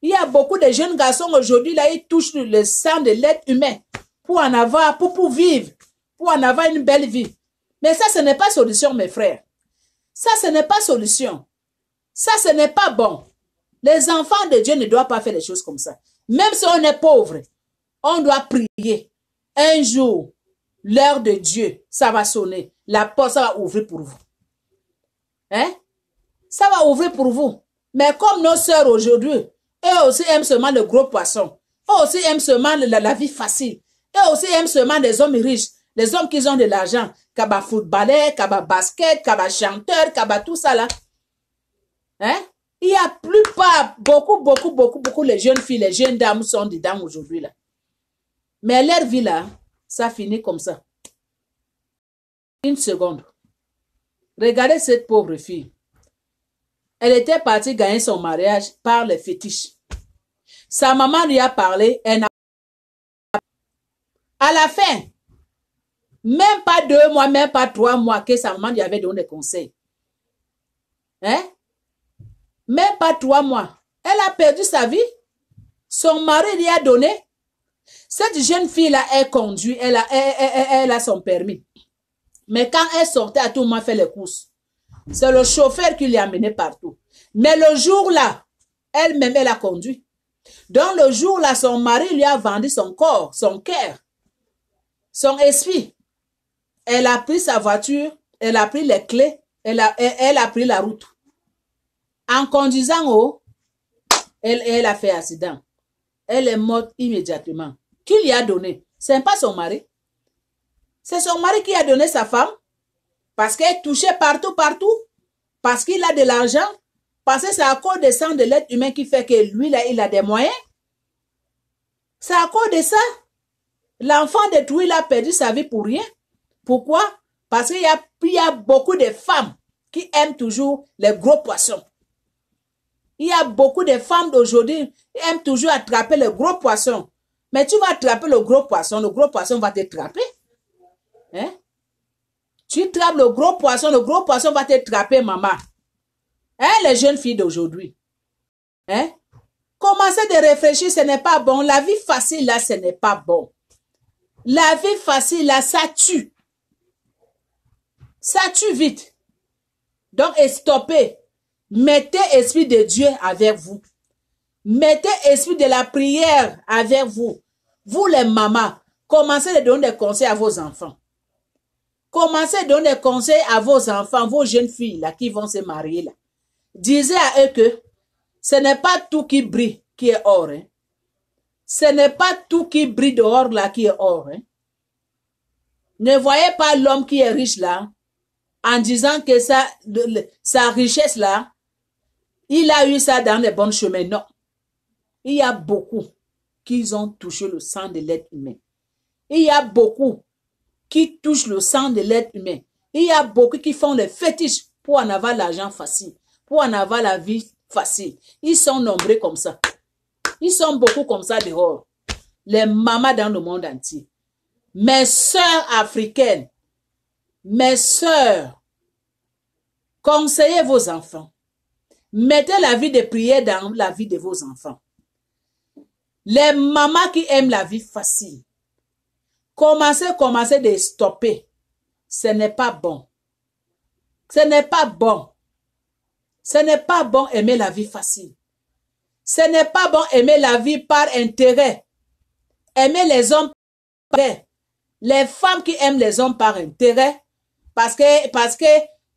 Il y a beaucoup de jeunes garçons aujourd'hui là, ils touchent le sang de l'être humain pour en avoir, pour vivre, pour en avoir une belle vie. Mais ça, ce n'est pas solution, mes frères. Ça, ce n'est pas solution. Ça, ce n'est pas bon. Les enfants de Dieu ne doivent pas faire des choses comme ça. Même si on est pauvre, on doit prier. Un jour, l'heure de Dieu, ça va sonner. La porte, ça va ouvrir pour vous. Hein? Ça va ouvrir pour vous. Mais comme nos sœurs aujourd'hui, eux aussi aiment seulement le gros poisson. Eux aussi aiment seulement la vie facile. Eux aussi aiment seulement des hommes riches. Les hommes qui ont de l'argent. Kaba footballeur, kaba basket, kaba chanteur, kaba tout ça là. Hein? Il y a plupart, beaucoup, les jeunes filles, les jeunes dames sont dedans aujourd'hui là. Mais leur vie là, ça finit comme ça. Une seconde. Regardez cette pauvre fille. Elle était partie gagner son mariage par les fétiches. Sa maman lui a parlé. Elle n'a... À la fin, même pas 2 mois, même pas 3 mois que sa maman lui avait donné des conseils. Hein? Même pas 3 mois. Elle a perdu sa vie. Son mari lui a donné. Cette jeune fille-là, elle conduit. Elle a son permis. Mais quand elle sortait à tout moment faire les courses, c'est le chauffeur qui l'a amené partout. Mais le jour-là, elle-même, elle a conduit. Donc le jour-là, son mari lui a vendu son corps, son cœur, son esprit. Elle a pris sa voiture, elle a pris les clés, elle a pris la route. En conduisant, elle a fait accident. Elle est morte immédiatement. Qui lui a donné? Ce n'est pas son mari. C'est son mari qui a donné sa femme. Parce qu'elle touchait partout. Parce qu'il a de l'argent. Parce que c'est à cause du sang de l'être humain qui fait que lui, là, il a des moyens. C'est à cause de ça. L'enfant de tout, il a perdu sa vie pour rien. Pourquoi? Parce qu'il y a beaucoup de femmes qui aiment toujours les gros poissons. Il y a beaucoup de femmes d'aujourd'hui qui aiment toujours attraper les gros poissons. Mais tu vas attraper le gros poisson va te trapper. Hein? Tu trappes le gros poisson va te trapper, maman. Hein, les jeunes filles d'aujourd'hui. Hein? Commencez de réfléchir, ce n'est pas bon. La vie facile, là, ce n'est pas bon. La vie facile, là, ça tue. Ça tue vite. Donc, stoppez. Mettez l'esprit de Dieu avec vous. Mettez l'esprit de la prière avec vous. Vous, les mamans, commencez à donner des conseils à vos enfants. Commencez à donner des conseils à vos enfants, vos jeunes filles là, qui vont se marier là. Disez à eux que ce n'est pas tout qui brille qui est or. Hein. Ce n'est pas tout qui brille dehors là qui est or. Hein. Ne voyez pas l'homme qui est riche là en disant que sa richesse là, il a eu ça dans les bons chemins. Non. Il y a beaucoup qui ont touché le sang de l'être humain. Il y a beaucoup qui touchent le sang de l'être humain. Il y a beaucoup qui font les fétiches pour en avoir l'argent facile, pour en avoir la vie facile. Ils sont nombreux comme ça. Ils sont beaucoup comme ça dehors. Les mamans dans le monde entier. Mes sœurs africaines, mes sœurs, conseillez vos enfants. Mettez la vie de prière dans la vie de vos enfants. Les mamans qui aiment la vie facile, commencez de stopper. Ce n'est pas bon. Ce n'est pas bon. Ce n'est pas bon aimer la vie facile. Ce n'est pas bon aimer la vie par intérêt. Aimer les hommes par intérêt. Les femmes qui aiment les hommes par intérêt, parce que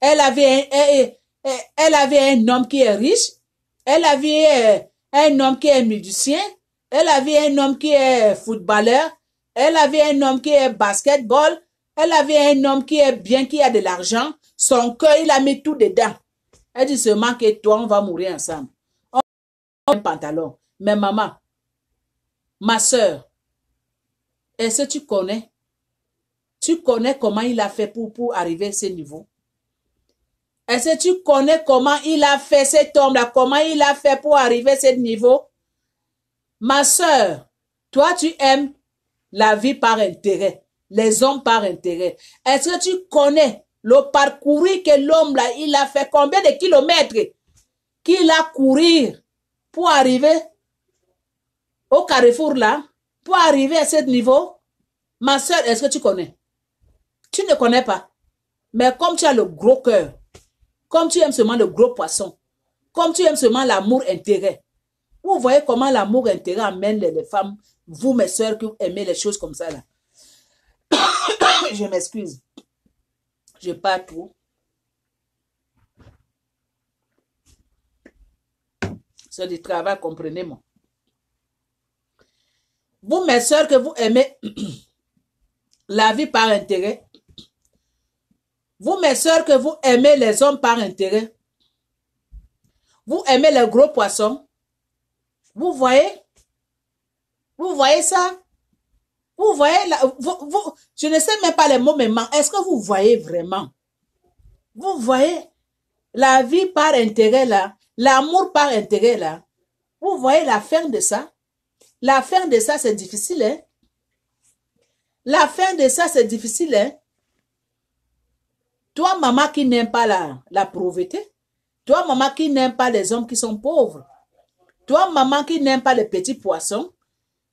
elle avait un homme qui est riche, elle avait un homme qui est musicien, elle avait un homme qui est footballeur, elle avait un homme qui est basketball, elle avait un homme qui est bien, qui a de l'argent, son cœur, il a mis tout dedans. Elle dit seulement que toi, on va mourir ensemble. On a un pantalon. Mais maman, ma soeur, est-ce que tu connais? Tu connais comment il a fait pour arriver à ce niveau? Est-ce que tu connais comment il a fait cet homme-là? Comment il a fait pour arriver à ce niveau? Ma soeur, toi, tu aimes la vie par intérêt, les hommes par intérêt. Est-ce que tu connais le parcours que l'homme-là, il a fait? Combien de kilomètres qu'il a couru pour arriver au carrefour-là? Pour arriver à ce niveau? Ma soeur, est-ce que tu connais? Tu ne connais pas. Mais comme tu as le gros cœur, comme tu aimes seulement le gros poisson, comme tu aimes seulement l'amour-intérêt, vous voyez comment l'amour-intérêt amène les femmes, vous mes soeurs qui aimez les choses comme ça là. Je m'excuse. Je parle trop. C'est du travail, comprenez-moi. Vous mes soeurs que vous aimez la vie par intérêt, vous mes soeurs que vous aimez les hommes par intérêt, vous aimez les gros poissons, vous voyez ça? Vous voyez, je ne sais même pas les mots, mais est-ce que vous voyez vraiment? Vous voyez la vie par intérêt là, l'amour par intérêt là. Vous voyez la fin de ça? La fin de ça, c'est difficile, hein? La fin de ça, c'est difficile, hein? Toi, maman qui n'aime pas la pauvreté, toi, maman qui n'aime pas les hommes qui sont pauvres, toi, maman qui n'aime pas les petits poissons,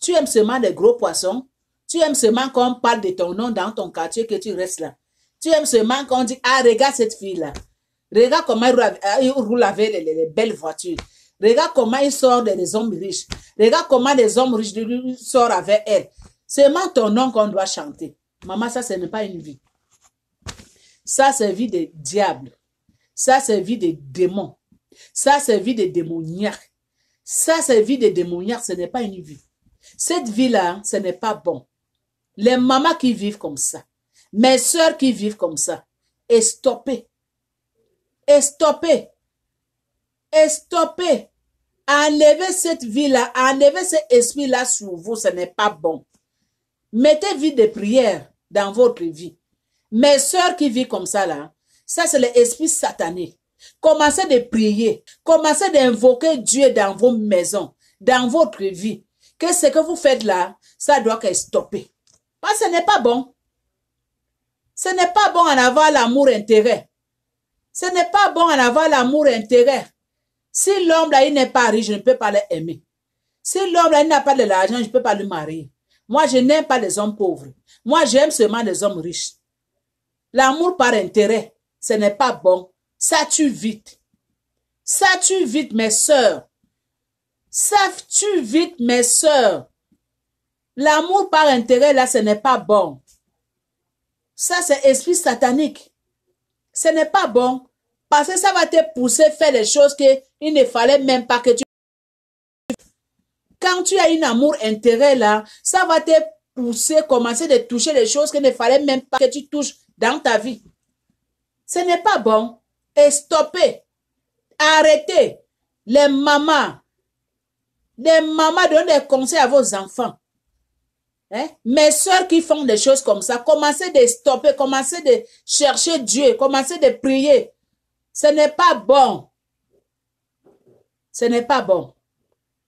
tu aimes seulement les gros poissons, tu aimes seulement qu'on parle de ton nom dans ton quartier, que tu restes là. Tu aimes seulement qu'on dit, ah, regarde cette fille-là. Regarde comment il roule avec les belles voitures. Regarde comment il sort des hommes riches. Regarde comment les hommes riches sortent avec elle. Seulement ton nom qu'on doit chanter. Maman, ça, ce n'est pas une vie. Ça, c'est vie de diable. Ça, c'est vie de démons. Ça, c'est vie de démoniaque. Ça, c'est vie de démoniaque. Ce n'est pas une vie. Cette vie-là, ce n'est pas bon. Les mamans qui vivent comme ça, mes soeurs qui vivent comme ça, et stoppez. Et stoppez. Et stoppez. Enlevez cette vie-là, enlevez cet esprit-là sur vous, ce n'est pas bon. Mettez vie de prière dans votre vie. Mes soeurs qui vivent comme ça, là, ça c'est l'esprit satanique. Commencez de prier, commencez d'invoquer Dieu dans vos maisons, dans votre vie. Que ce que vous faites là, ça doit être stoppé. Parce que ce n'est pas bon. Ce n'est pas bon en avoir l'amour-intérêt. Ce n'est pas bon en avoir l'amour-intérêt. Si l'homme là, il n'est pas riche, je ne peux pas l'aimer. Si l'homme là, il n'a pas de l'argent, je ne peux pas le marier. Moi, je n'aime pas les hommes pauvres. Moi, j'aime seulement les hommes riches. L'amour par intérêt, ce n'est pas bon. Ça tue vite. Ça tue vite, mes sœurs. Ça tue vite, mes sœurs. L'amour par intérêt, là, ce n'est pas bon. Ça, c'est esprit satanique. Ce n'est pas bon. Parce que ça va te pousser à faire des choses qu'il ne fallait même pas que tu... Quand tu as un amour-intérêt, là, ça va te pousser à commencer de toucher les choses qu'il ne fallait même pas que tu touches dans ta vie. Ce n'est pas bon. Et stoppez. Arrêtez. Les mamans donnent des conseils à vos enfants. Hein? Mes soeurs qui font des choses comme ça, commencez de stopper, commencez de chercher Dieu, commencez de prier. Ce n'est pas bon. Ce n'est pas bon.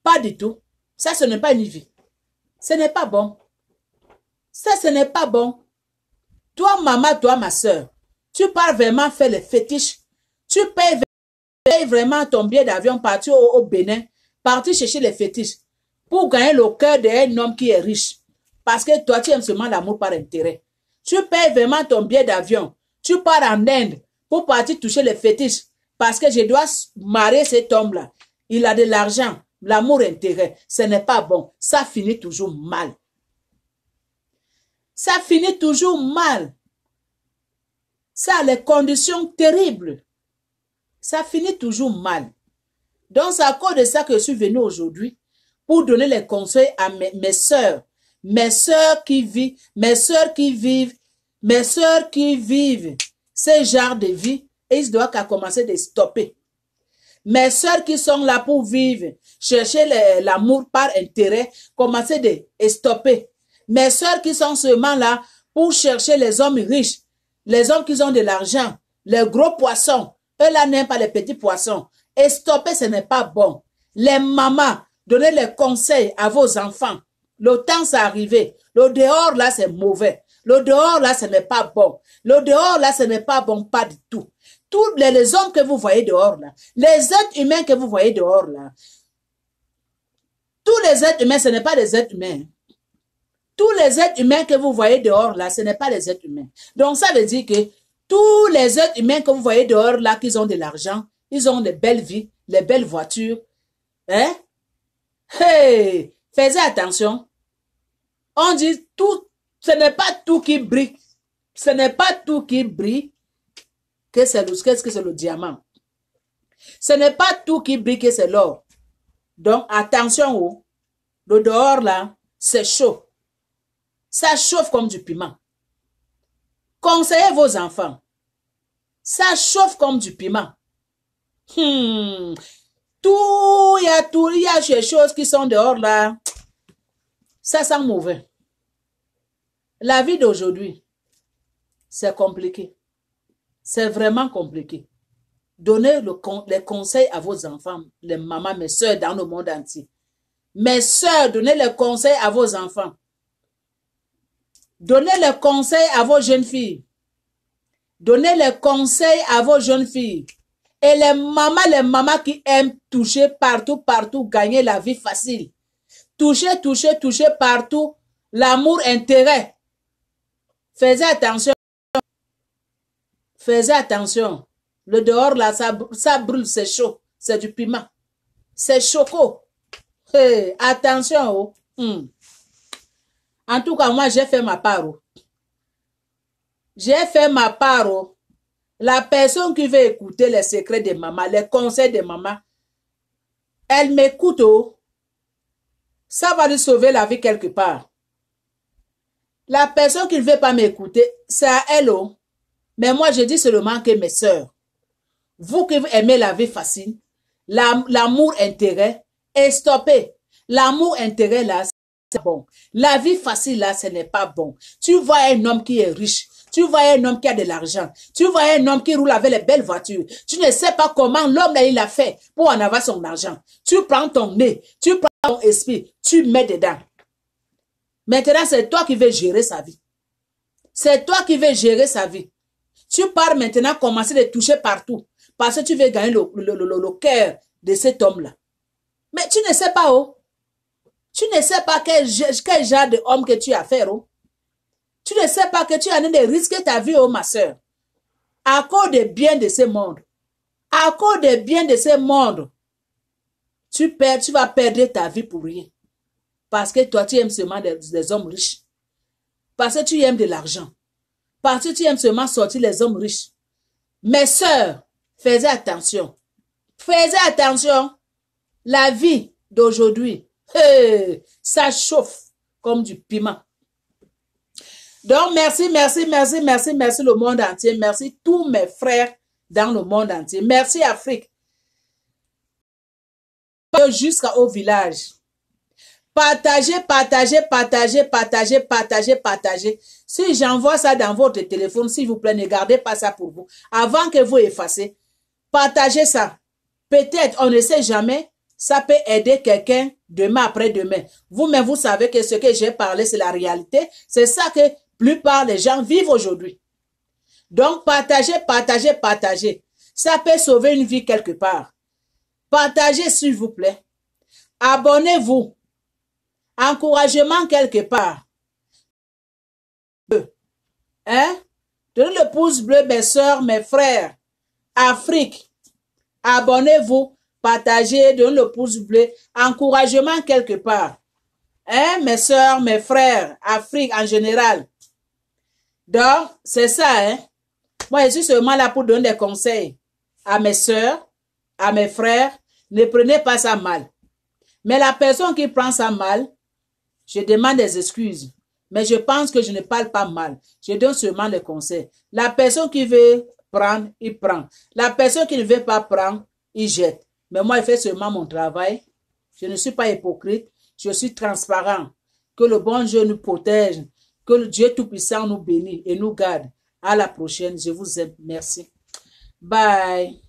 Pas du tout. Ça, ce n'est pas une vie. Ce n'est pas bon. Ça, ce n'est pas bon. Toi, maman, toi, ma soeur, tu pars vraiment faire les fétiches. Tu payes vraiment ton billet d'avion, partir au Bénin, partir chercher les fétiches pour gagner le cœur d'un homme qui est riche. Parce que toi, tu aimes seulement l'amour par intérêt. Tu payes vraiment ton billet d'avion. Tu pars en Inde pour partir toucher les fétiches. Parce que je dois marier cet homme-là. Il a de l'argent, l'amour-intérêt. Ce n'est pas bon. Ça finit toujours mal. Ça finit toujours mal. Ça a les conditions terribles. Ça finit toujours mal. Donc, c'est à cause de ça que je suis venue aujourd'hui pour donner les conseils à mes soeurs. Mes soeurs qui vivent ce genre de vie, et ils doivent commencer de stopper. Mes sœurs qui sont là pour vivre, chercher l'amour par intérêt, commencez de stopper. Mes sœurs qui sont seulement là pour chercher les hommes riches, les hommes qui ont de l'argent, les gros poissons, eux là n'aiment pas les petits poissons. Et stopper, ce n'est pas bon. Les mamans, donnez les conseils à vos enfants. Le temps s'est arrivé. Le dehors là, c'est mauvais. Le dehors là, ce n'est pas bon. Le dehors là, ce n'est pas bon, pas du tout. Tous les hommes que vous voyez dehors là, les êtres humains que vous voyez dehors là, tous les êtres humains, ce n'est pas des êtres humains. Tous les êtres humains que vous voyez dehors là, ce n'est pas des êtres humains. Donc ça veut dire que tous les êtres humains que vous voyez dehors là, qui ont de l'argent, ils ont de belles vies, les belles voitures. Hein? Hey! Faites attention. On dit tout, ce n'est pas tout qui brille. Ce n'est pas tout qui brille que c'est le diamant. Ce n'est pas tout qui brille que c'est l'or. Donc attention, oh, le dehors là, c'est chaud. Ça chauffe comme du piment. Conseillez vos enfants. Ça chauffe comme du piment. Il y a des choses qui sont dehors là. Ça sent mauvais. La vie d'aujourd'hui, c'est compliqué. C'est vraiment compliqué. Donnez les conseils à vos enfants, les mamans, mes soeurs dans le monde entier. Mes soeurs, donnez les conseils à vos enfants. Donnez les conseils à vos jeunes filles. Donnez les conseils à vos jeunes filles. Et les mamans qui aiment toucher partout, gagner la vie facile. Toucher partout, l'amour, intérêt. Faites attention. Faites attention. Le dehors là, ça brûle, c'est chaud. C'est du piment. C'est choco. Hey, attention. Oh. En tout cas, moi, j'ai fait ma part. Oh. J'ai fait ma part. Oh. La personne qui veut écouter les secrets de maman, les conseils de maman, elle m'écoute. Oh. Ça va lui sauver la vie quelque part. La personne qui ne veut pas m'écouter, c'est à elle. Oh. Mais moi, je dis seulement que mes sœurs, vous qui aimez la vie facile, l'amour, intérêt, et stoppez. L'amour, intérêt, là, c'est bon. La vie facile, là, ce n'est pas bon. Tu vois un homme qui est riche. Tu vois un homme qui a de l'argent. Tu vois un homme qui roule avec les belles voitures. Tu ne sais pas comment l'homme, là, il a fait pour en avoir son argent. Tu prends ton nez, tu prends ton esprit, tu mets dedans. Maintenant, c'est toi qui veux gérer sa vie. C'est toi qui veux gérer sa vie. Tu pars maintenant commencer de toucher partout. Parce que tu veux gagner le cœur de cet homme-là. Mais tu ne sais pas, oh. Tu ne sais pas quel genre d'homme que tu as affaire, oh. Tu ne sais pas que tu as en train de risquer ta vie, oh, ma soeur. À cause des biens de ce monde. À cause des biens de ce monde. Tu vas perdre ta vie pour rien. Parce que toi, tu aimes seulement des hommes riches. Parce que tu aimes de l'argent. Parce que tu aimes seulement sortir les hommes riches. Mes sœurs, faites attention. Faites attention. La vie d'aujourd'hui, hey, ça chauffe comme du piment. Donc, merci le monde entier. Merci tous mes frères dans le monde entier. Merci Afrique. Jusqu'au village. Partagez. Si j'envoie ça dans votre téléphone, s'il vous plaît, ne gardez pas ça pour vous. Avant que vous effacez, partagez ça. Peut-être, on ne sait jamais, ça peut aider quelqu'un demain après-demain. Vous-même, vous savez que ce que j'ai parlé, c'est la réalité. C'est ça que la plupart des gens vivent aujourd'hui. Donc, partagez. Ça peut sauver une vie quelque part. Partagez, s'il vous plaît. Abonnez-vous. Encouragement quelque part. Hein? Donnez le pouce bleu, mes soeurs, mes frères. Afrique. Abonnez-vous, partagez, donnez le pouce bleu. Encouragement quelque part. Hein, mes soeurs, mes frères, Afrique en général. Donc, c'est ça, hein. Moi, je suis seulement là pour donner des conseils à mes soeurs, à mes frères. Ne prenez pas ça mal. Mais la personne qui prend ça mal, je demande des excuses. Mais je pense que je ne parle pas mal. Je donne seulement des conseils. La personne qui veut prendre, il prend. La personne qui ne veut pas prendre, il jette. Mais moi, je fais seulement mon travail. Je ne suis pas hypocrite. Je suis transparent. Que le bon Dieu nous protège. Que le Dieu Tout-Puissant nous bénisse et nous garde. À la prochaine. Je vous aime. Merci. Bye.